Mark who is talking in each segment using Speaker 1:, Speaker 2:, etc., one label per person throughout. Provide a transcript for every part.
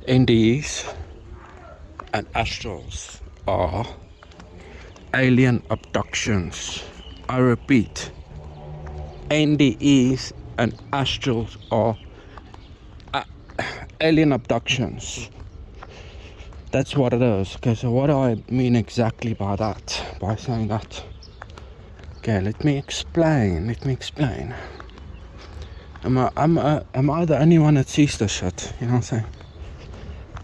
Speaker 1: NDEs and astrals are alien abductions. I repeat, NDEs and astrals are alien abductions. That's what it is. Okay, so what do I mean exactly by that? By saying that? Okay, let me explain. Am I the only one that sees this shit? You know what I'm saying?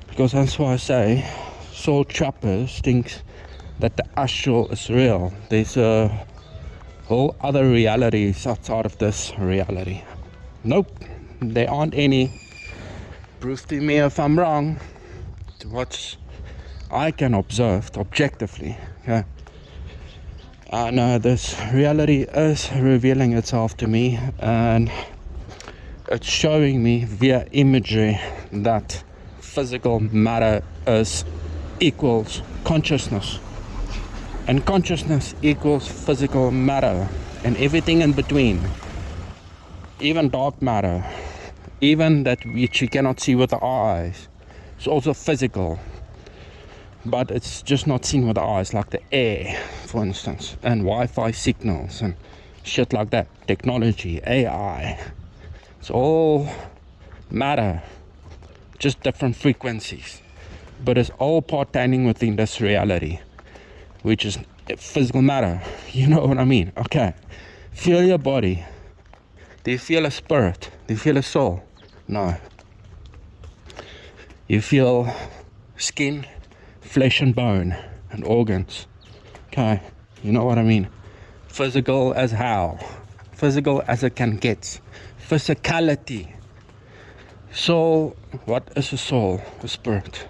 Speaker 1: Because that's why I say soul trappers think that the astral is real. There's a whole other realities outside of this reality. Nope, there aren't any. Prove to me if I'm wrong. To what I can observe objectively. Okay. This reality is revealing itself to me, and it's showing me via imagery that physical matter is equals consciousness, and consciousness equals physical matter, and everything in between, even dark matter, even that which you cannot see with the eyes, it's also physical, but it's just not seen with the eyes, like the air, for instance, and Wi-Fi signals and shit like that. Technology, AI, it's all matter, just different frequencies, but it's all pertaining within this reality, which is physical matter. You know what I mean? Okay, feel your body. Do you feel a spirit? Do you feel a soul? No. You feel skin, flesh and bone and organs. Okay, you know what I mean? Physical as hell, physical as it can get. Physicality. Soul, what is a soul? A spirit.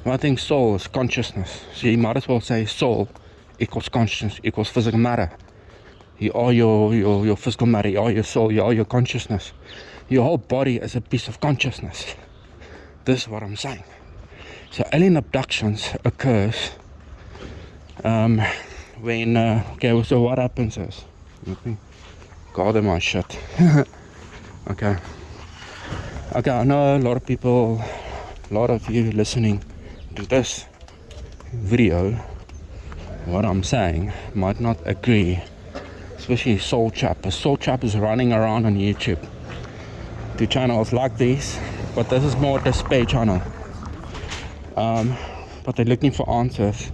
Speaker 1: I think soul is consciousness. So you might as well say soul equals consciousness equals physical matter. You are your physical matter, you are your soul, you are your consciousness. Your whole body is a piece of consciousness. This is what I'm saying. So alien abductions occurs when okay, so what happens is, gather my shit. Okay, I know a lot of people, a lot of you listening to this video, what I'm saying might not agree, especially Soul Chap. Soul Chap is running around on YouTube to channels like these, but this is more despair channel. But they're looking for answers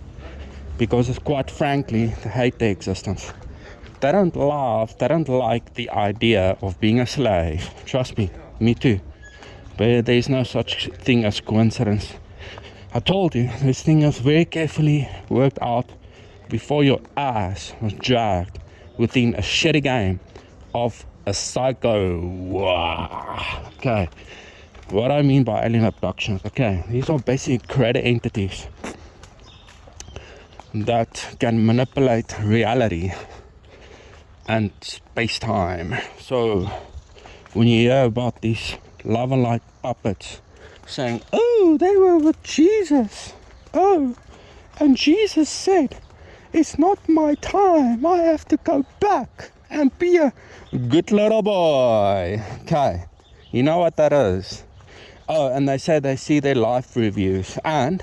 Speaker 1: because it's quite frankly, they hate their existence. They don't like the idea of being a slave. Trust me too. But there's no such thing as coincidence. I told you, this thing is very carefully worked out before your ass was dragged within a shitty game of a psycho. Okay. What I mean by alien abductions, okay, these are basically created entities that can manipulate reality and space-time. So when you hear about these love and light puppets saying, oh, they were with Jesus, oh, and Jesus said, it's not my time, I have to go back and be a good little boy. Okay, you know what that is? Oh, and they say they see their life reviews and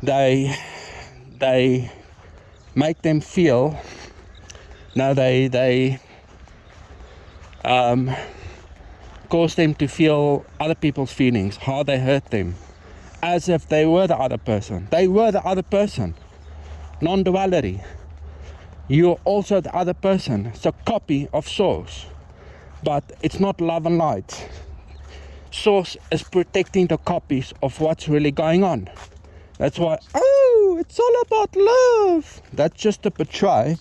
Speaker 1: they make them feel, no, they cause them to feel other people's feelings, how they hurt them, as if they were the other person. They were the other person. Non-duality. You're also the other person. It's a copy of Source, but it's not love and light. Source is protecting the copies of what's really going on. That's why, oh, it's all about love. That's just to portray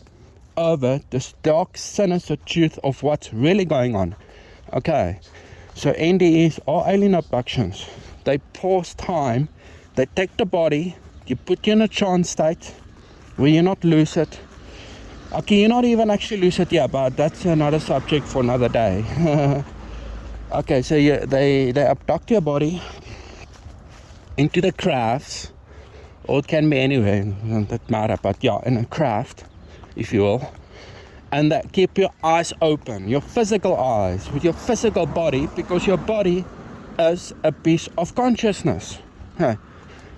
Speaker 1: over this dark, sinister truth of what's really going on. Okay, so NDEs are alien abductions. They pause time, they take the body, you put you in a trance state where you're not lucid. Okay, you're not even actually lucid, yeah, but that's another subject for another day. Okay, so yeah, they abduct your body into the crafts, or it can be anywhere, doesn't matter, but yeah, in a craft, if you will, and that keep your eyes open, your physical eyes, with your physical body, because your body is a piece of consciousness. Okay.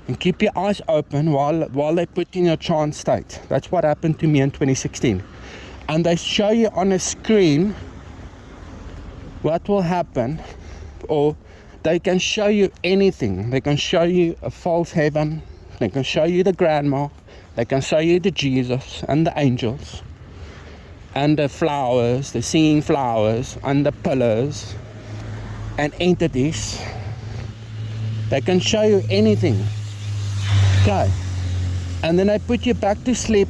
Speaker 1: And keep your eyes open while they put in your trance state. That's what happened to me in 2016. And they show you on a screen what will happen, or they can show you anything. They can show you a false heaven, they can show you the grandma, they can show you the Jesus and the angels and the flowers, the singing flowers and the pillars and entities. They can show you anything. Okay, and then they put you back to sleep,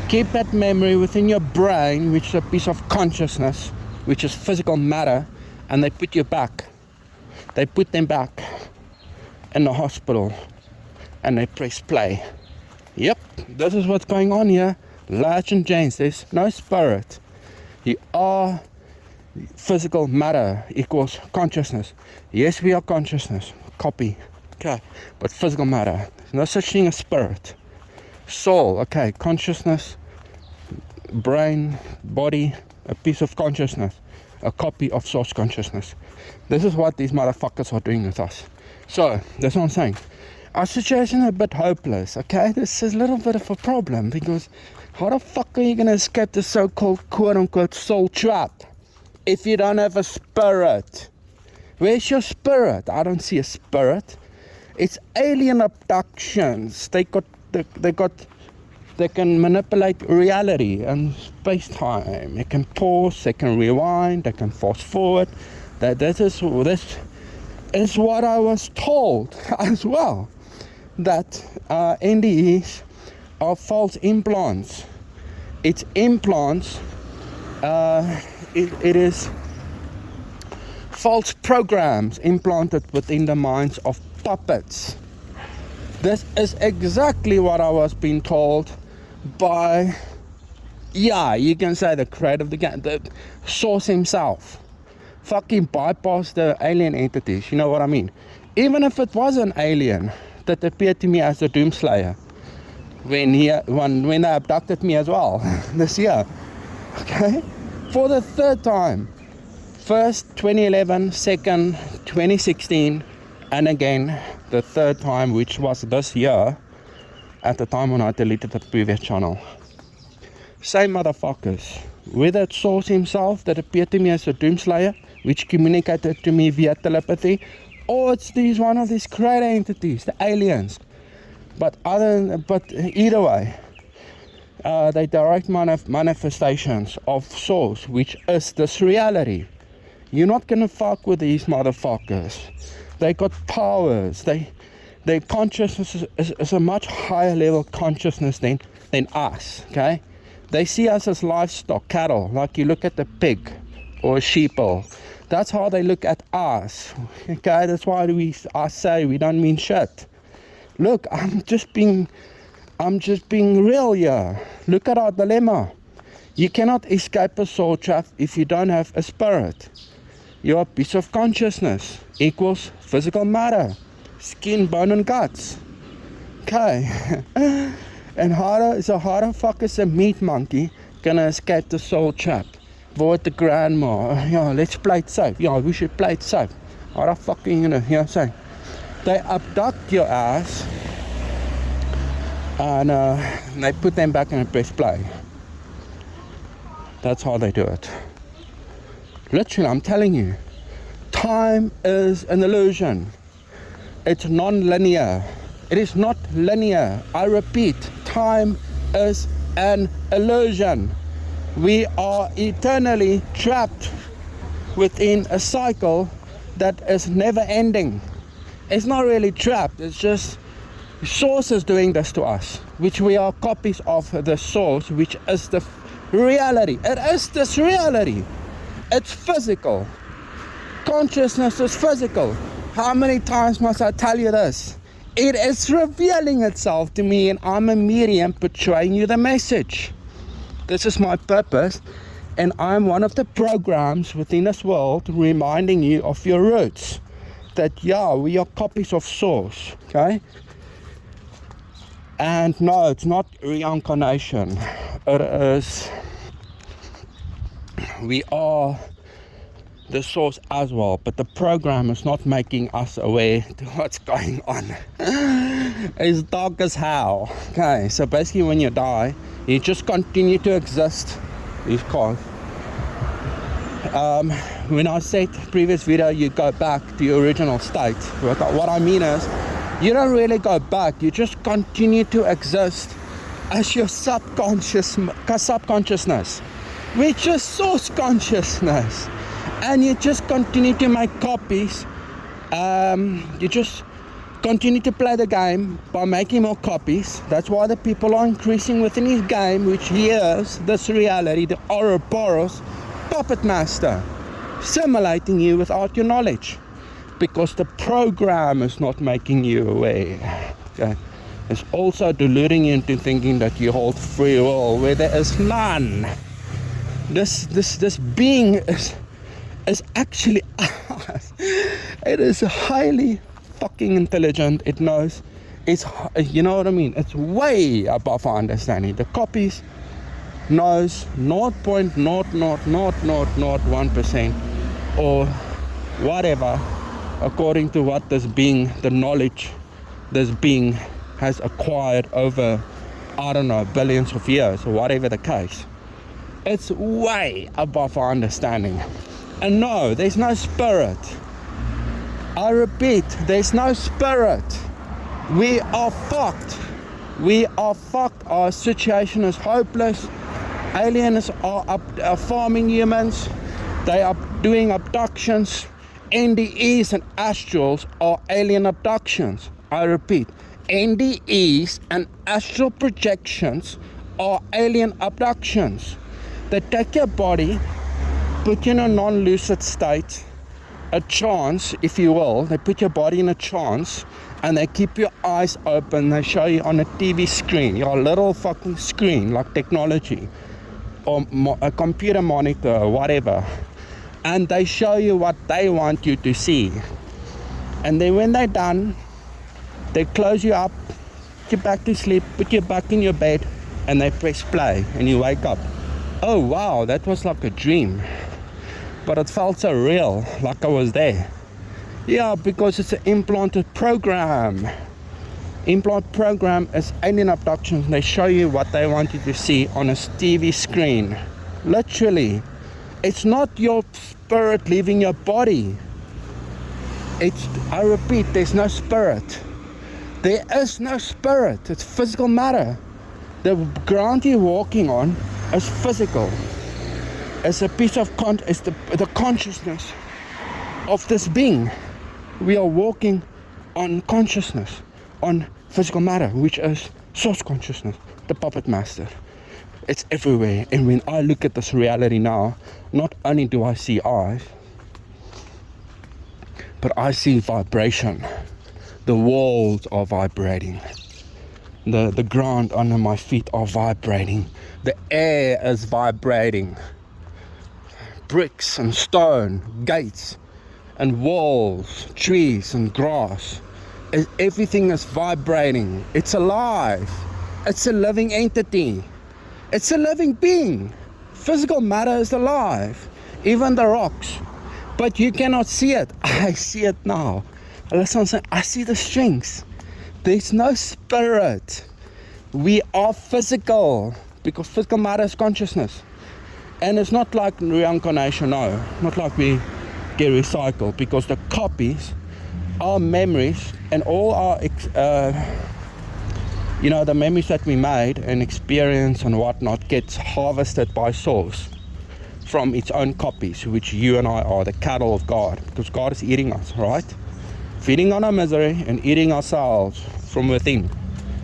Speaker 1: keep that memory within your brain, which is a piece of consciousness, which is physical matter, and they put you back. They put them back in the hospital, and they press play. Yep, this is what's going on here. Large and James, there's no spirit. You are physical matter equals consciousness. Yes, we are consciousness, copy. Okay, but physical matter. There's no such thing as spirit. Soul, okay, consciousness, brain, body, a piece of consciousness, a copy of source consciousness. This is what these motherfuckers are doing with us. So, that's what I'm saying. Our situation is a bit hopeless, okay? This is a little bit of a problem, because how the fuck are you going to escape the so-called quote-unquote soul trap if you don't have a spirit? Where's your spirit? I don't see a spirit. It's alien abductions. They can manipulate reality and space-time. They can pause, they can rewind, they can fast forward. This is what I was told as well. That NDEs are false implants. It's implants. It is false programs implanted within the minds of puppets. This is exactly what I was being told by, yeah, you can say the creator of the game, the source himself. Fucking bypass the alien entities, you know what I mean? Even if it was an alien that appeared to me as a doomslayer when they abducted me as well this year, okay? For the third time. First 2011, second 2016, and again the third time, which was this year, at the time when I deleted the previous channel. Same motherfuckers. Whether it's Source himself that appeared to me as a doomslayer, which communicated to me via telepathy, or it's one of these creator entities, the aliens. But either way, they direct manifestations of Source, which is this reality. You're not gonna fuck with these motherfuckers. They got powers. Their consciousness is a much higher level consciousness than us, okay? They see us as livestock, cattle, like you look at the pig or a sheeple. That's how they look at us, okay? That's why I say we don't mean shit. Look, I'm just being real here. Look at our dilemma. You cannot escape a soul trap if you don't have a spirit. Your piece of consciousness equals physical matter, skin, bone and guts. Okay. And how the fuck is a meat monkey gonna escape the soul trap? Avoid the grandma. Yeah, let's play it safe. Yeah, we should play it safe. How the fuck are you gonna, you know what I'm saying? They abduct your ass and they put them back in a press play. That's how they do it. Literally, I'm telling you, time is an illusion. It's non-linear. It is not linear. I repeat, time is an illusion. We are eternally trapped within a cycle that is never ending. It's not really trapped, it's just Source is doing this to us, which we are copies of the Source, which is the reality. It is this reality. It's physical. Consciousness is physical. How many times must I tell you this? It is revealing itself to me, and I'm a medium portraying you the message. This is my purpose, and I'm one of the programs within this world reminding you of your roots. That, yeah, we are copies of Source, okay? And no, it's not reincarnation. It is, we are the source as well, but the program is not making us aware to what's going on. It's dark as hell. Okay, so basically when you die, you just continue to exist. These cars. When I said previous video, you go back to your original state. What I mean is, you don't really go back, you just continue to exist as your subconsciousness, which is source consciousness. And you just continue to make copies. You just continue to play the game by making more copies. That's why the people are increasing within his game, which hears this reality, the Ouroboros puppet master, simulating you without your knowledge, because the program is not making you aware. Okay? It's also deluding you into thinking that you hold free will where there is none. This being is actually us. It is highly fucking intelligent. It knows. It's, you know what I mean? It's way above our understanding. The copies knows 0.00001% or whatever, according to what this being, the knowledge this being has acquired over, I don't know, billions of years or whatever the case. It's way above our understanding. And no, there's no spirit. I repeat, there's no spirit. We are fucked. We are fucked. Our situation is hopeless. Aliens are farming humans. They are doing abductions. NDEs and astrals are alien abductions. I repeat, NDEs and astral projections are alien abductions. They take your body, put you in a non-lucid state, a trance, if you will. They put your body in a trance and they keep your eyes open. They show you on a TV screen, your little fucking screen, like technology, or a computer monitor, or whatever. And they show you what they want you to see. And then when they're done, they close you up, put you back to sleep, put you back in your bed, and they press play, and you wake up. Oh wow, that was like a dream. But it felt so real, like I was there. Yeah, because it's an implanted program. Implant program is alien abduction. They show you what they want you to see on a TV screen. Literally. It's not your spirit leaving your body. I repeat, there's no spirit. There is no spirit. It's physical matter. The ground you're walking on is physical. It's a piece of it's the consciousness of this being. We are walking on consciousness, on physical matter, which is source consciousness, the puppet master. It's everywhere. And when I look at this reality now, not only do I see eyes, but I see vibration. The walls are vibrating. The ground under my feet are vibrating. The air is vibrating. Bricks and stone, gates and walls, trees and grass. Everything is vibrating. It's alive. It's a living entity. It's a living being. Physical matter is alive. Even the rocks. But you cannot see it. I see it now. Listen, I see the strings. There's no spirit. We are physical. Because physical matter is consciousness. And it's not like reincarnation, no. Not like we get recycled. Because the copies are memories. And all our the memories that we made and experience and whatnot gets harvested by source from its own copies, which you and I are, the cattle of God, because God is eating us, right? Feeding on our misery and eating ourselves from within.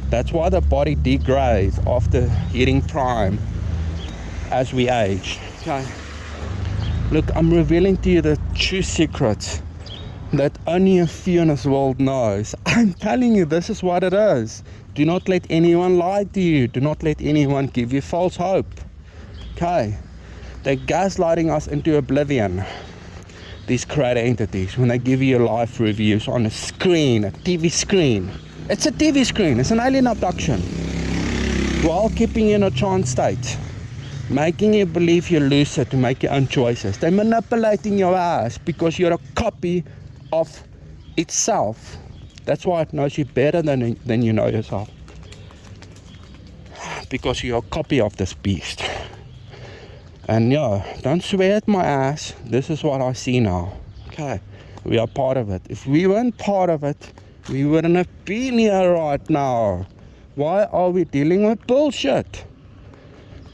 Speaker 1: That's why the body degrades after hitting prime as we age. Okay. Look, I'm revealing to you the true secrets that only a few in this world knows. I'm telling you, this is what it is. Do not let anyone lie to you. Do not let anyone give you false hope. Okay. They're gaslighting us into oblivion. These creator entities, when they give you life reviews on a screen, a TV screen. It's a TV screen. It's an alien abduction. While keeping you in a trance state. making you believe you're lucid to make your own choices. They're manipulating your ass because you're a copy of itself. That's why it knows you better than you know yourself. Because you're a copy of this beast. And yeah, don't swear at my ass. This is what I see now. Okay, we are part of it. If we weren't part of it, we wouldn't have been here right now. Why are we dealing with bullshit?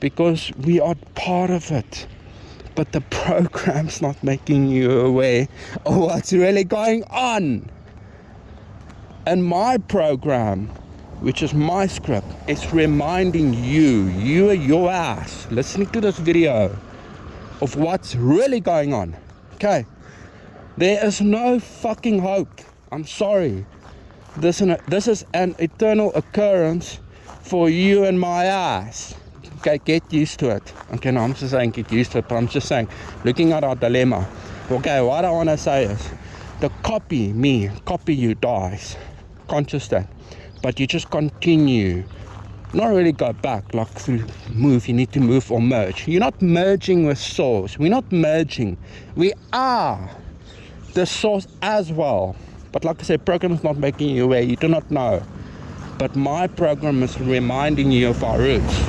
Speaker 1: Because we are part of it. But the program's not making you aware of what's really going on. And my program, which is my script, is reminding you and your ass, listening to this video, of what's really going on. Okay? There is no fucking hope. I'm sorry. This is an eternal occurrence for you and my ass. Okay, get used to it. Okay, no, I'm just saying get used to it, but I'm just saying, looking at our dilemma. Okay, what I want to say is, the copy you dies. Conscious that. But you just continue. Not really go back, like through move, you need to move or merge. You're not merging with source. We're not merging. We are the source as well. But like I said, program is not making you aware. You do not know. But my program is reminding you of our roots.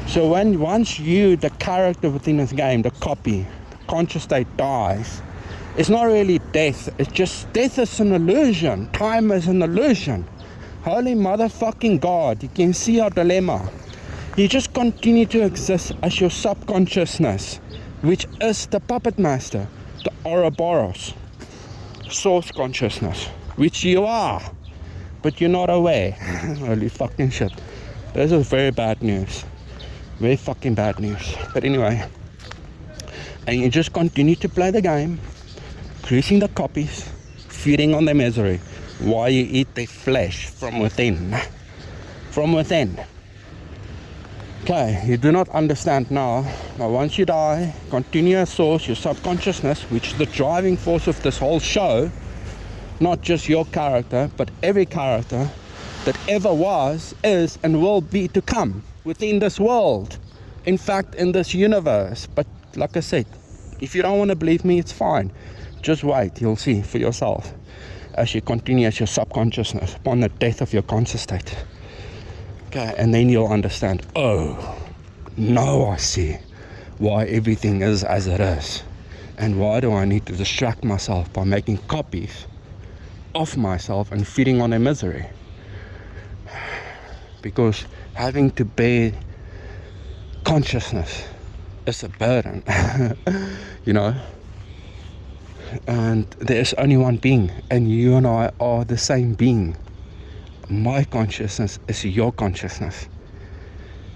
Speaker 1: So once you, the character within this game, the copy, the conscious state dies, it's not really death. It's just death is an illusion. Time is an illusion. Holy motherfucking God, you can see our dilemma. You just continue to exist as your subconsciousness, which is the puppet master, the Ouroboros, source consciousness, which you are, but you're not aware. Holy fucking shit. This is very bad news. Very fucking bad news. But anyway, and you just continue to play the game, increasing the copies, feeding on their misery, while you eat their flesh from within. From within. Okay, you do not understand now. But once you die, continue as source, your subconsciousness, which is the driving force of this whole show, not just your character, but every character that ever was, is, and will be to come within this world. In fact, in this universe. But like I said, if you don't want to believe me, it's fine. Just wait, you'll see for yourself. As you continue as your subconsciousness upon the death of your conscious state. Okay, and then you'll understand, oh, now I see why everything is as it is. And why do I need to distract myself by making copies of myself and feeding on their misery? Because having to bear consciousness is a burden, you know. And there's only one being, and you and I are the same being. My consciousness is your consciousness.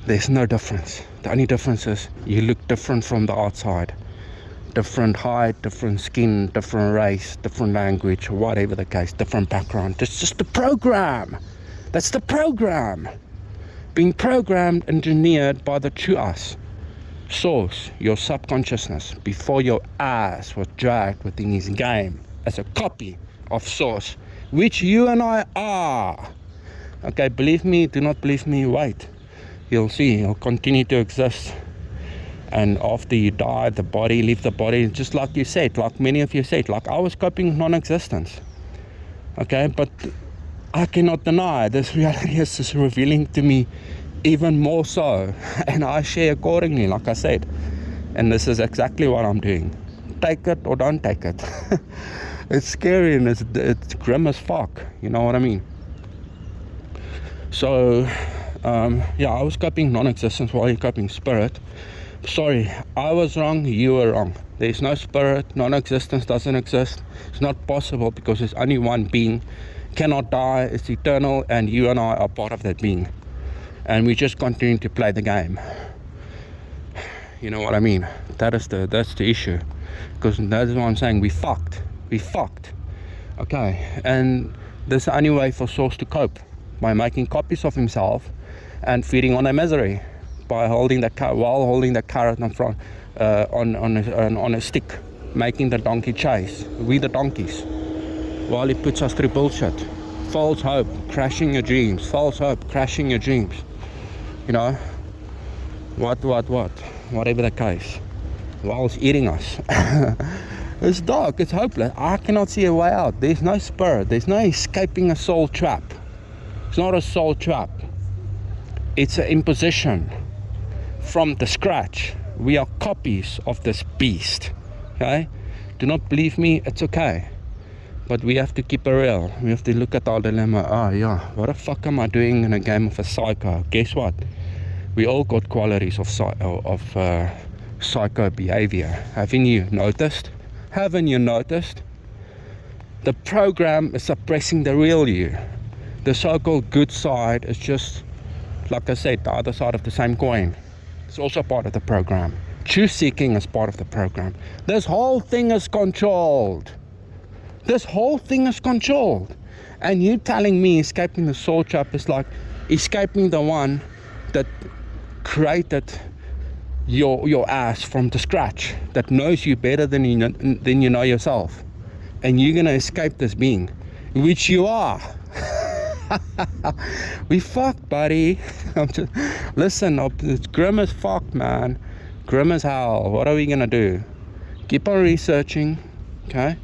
Speaker 1: There's no difference. The only difference is you look different from the outside. Different height, different skin, different race, different language, whatever the case, different background. It's just the program. That's the program. Being programmed, engineered by the true us. Source, your subconsciousness, before your ass was dragged within his game as a copy of source, which you and I are. Okay, believe me, do not believe me, wait. You'll see, you'll continue to exist. And after you die, the body, leave the body, just like you said, like many of you said, like I was coping with non-existence. Okay, but I cannot deny this reality is just revealing to me even more so, and I share accordingly, like I said. And this is exactly what I'm doing. Take it or don't take it. It's scary and it's grim as fuck, you know what I mean? So yeah, I was copying non-existence while you're copying spirit. Sorry, I was wrong, you were wrong. There's no spirit, non-existence doesn't exist. It's not possible because there's only one being, cannot die, it's eternal, and you and I are part of that being. And we just continue to play the game. You know what I mean? That's the issue. Because that's what I'm saying, we fucked. Okay, and there's the only way for Source to cope, by making copies of himself and feeding on their misery, by holding the carrot in front on a stick, making the donkey chase. We the donkeys, while he puts us through bullshit. False hope, crashing your dreams. False hope, crashing your dreams. You know, whatever the case, whilst eating us. It's dark, it's hopeless. I cannot see a way out. There's no spirit, there's no escaping a soul trap. It's not a soul trap, it's an imposition from the scratch. We are copies of this beast. Okay, do not believe me, it's okay, but we have to keep it real. We have to look at our dilemma. What the fuck am I doing in a game of a psycho? Guess what? We all got qualities of psycho behavior. Haven't you noticed? The program is suppressing the real you. The so-called good side is just, like I said, the other side of the same coin. It's also part of the program. Truth seeking is part of the program. This whole thing is controlled. And you telling me escaping the soul trap is like escaping the one that created your ass from the scratch, that knows you better than you know yourself, and you're gonna escape this being, which you are. We fucked, buddy. Listen, it's grim as fuck, man. Grim as hell. What are we gonna do? Keep on researching, okay?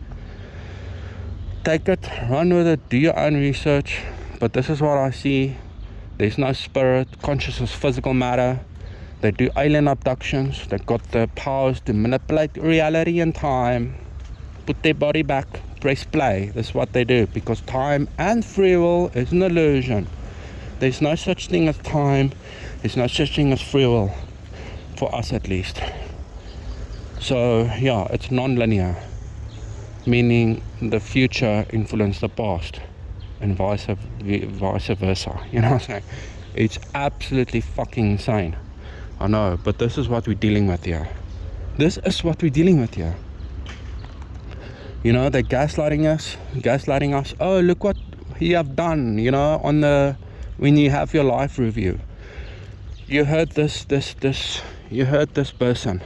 Speaker 1: Take it, run with it, do your own research. But this is what I see. There's no spirit. Consciousness, physical matter. They do alien abductions. They've got the powers to manipulate reality and time, put their body back, press play. That's what they do, because time and free will is an illusion. There's no such thing as time. There's no such thing as free will, for us at least. So yeah, it's non-linear, meaning the future influenced the past and vice versa. You know what I'm saying? It's absolutely fucking insane. I know, but this is what we're dealing with here. You know, they're gaslighting us. Oh, look what you have done, you know, when you have your life review. You heard this person.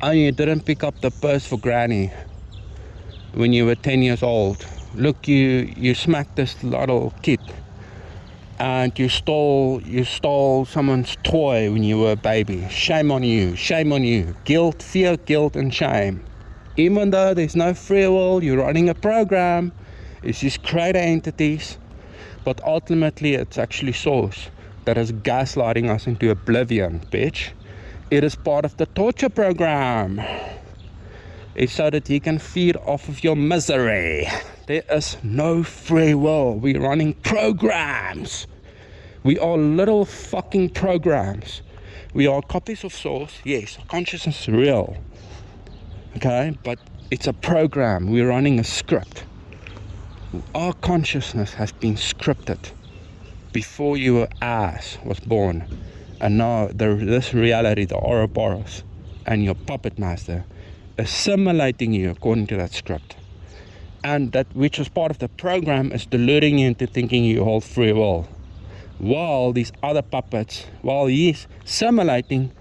Speaker 1: Oh, you didn't pick up the purse for granny when you were 10 years old. Look, you smacked this little kid. And you stole someone's toy when you were a baby. Shame on you. Guilt, fear, guilt, and shame. Even though there's no free will, you're running a program. It's these creator entities. But ultimately, it's actually Source that is gaslighting us into oblivion, bitch. It is part of the torture program. It's so that he can feed off of your misery. There is no free will. We're running programs. We are little fucking programs. We are copies of Source. Yes, consciousness is real. Okay, but it's a program. We're running a script. Our consciousness has been scripted before your ass was born. And now this reality, the Ouroboros, and your puppet master assimilating you according to that script. And that which is part of the program is deluding you into thinking you hold free will. While these other puppets, while he's simulating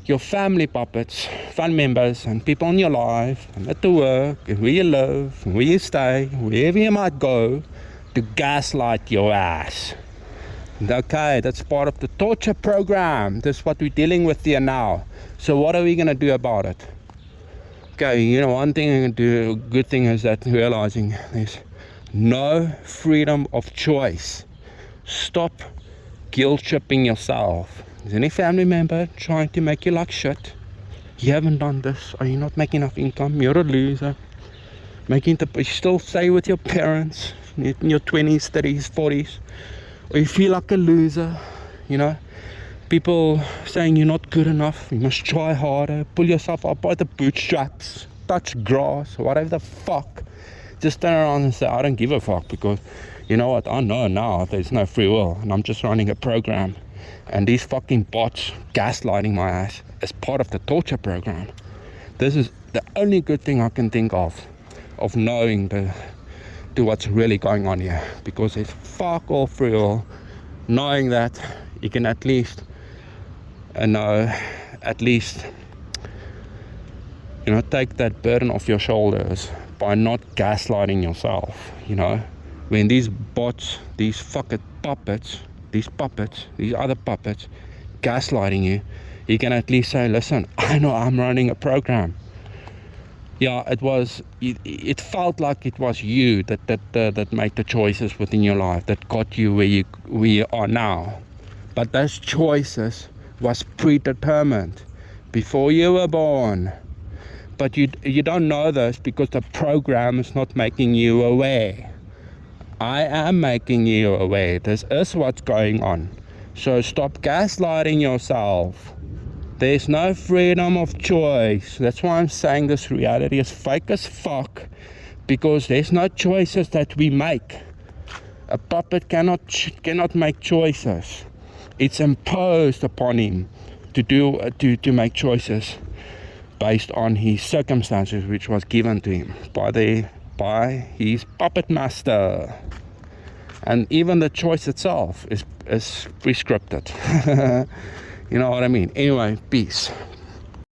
Speaker 1: your family puppets, family members, and people in your life, and at the work, and where you live, and where you stay, wherever you might go, to gaslight your ass. Okay, that's part of the torture program. That's what we're dealing with here now. So what are we going to do about it? Okay, you know, one thing I can do, a good thing is that realizing there's no freedom of choice. Stop guilt tripping yourself. Is any family member trying to make you like shit? You haven't done this. Are you not making enough income? You're a loser. You still stay with your parents in your 20s, 30s, 40s. Or you feel like a loser, you know. People saying you're not good enough, you must try harder, pull yourself up by the bootstraps, touch grass, whatever the fuck. Just turn around and say, I don't give a fuck, because you know what, I know now there's no free will, and I'm just running a program. And these fucking bots gaslighting my ass as part of the torture program. This is the only good thing I can think of knowing what's really going on here, because there's fuck all free will. Knowing that you can at least take that burden off your shoulders by not gaslighting yourself. You know, when these bots, these fucking puppets, these other puppets gaslighting you, he can at least say, listen, I know I'm running a program. Yeah, it felt like it was you that made the choices within your life that got you where you are now. But those choices was predetermined before you were born. But you don't know this because the program is not making you aware. I am making you aware. This is what's going on. So stop gaslighting yourself. There's no freedom of choice. That's why I'm saying this reality is fake as fuck, because there's no choices that we make. A puppet cannot make choices. It's imposed upon him to make choices based on his circumstances, which was given to him by his puppet master. And even the choice itself is prescripted. You know what I mean? Anyway, peace.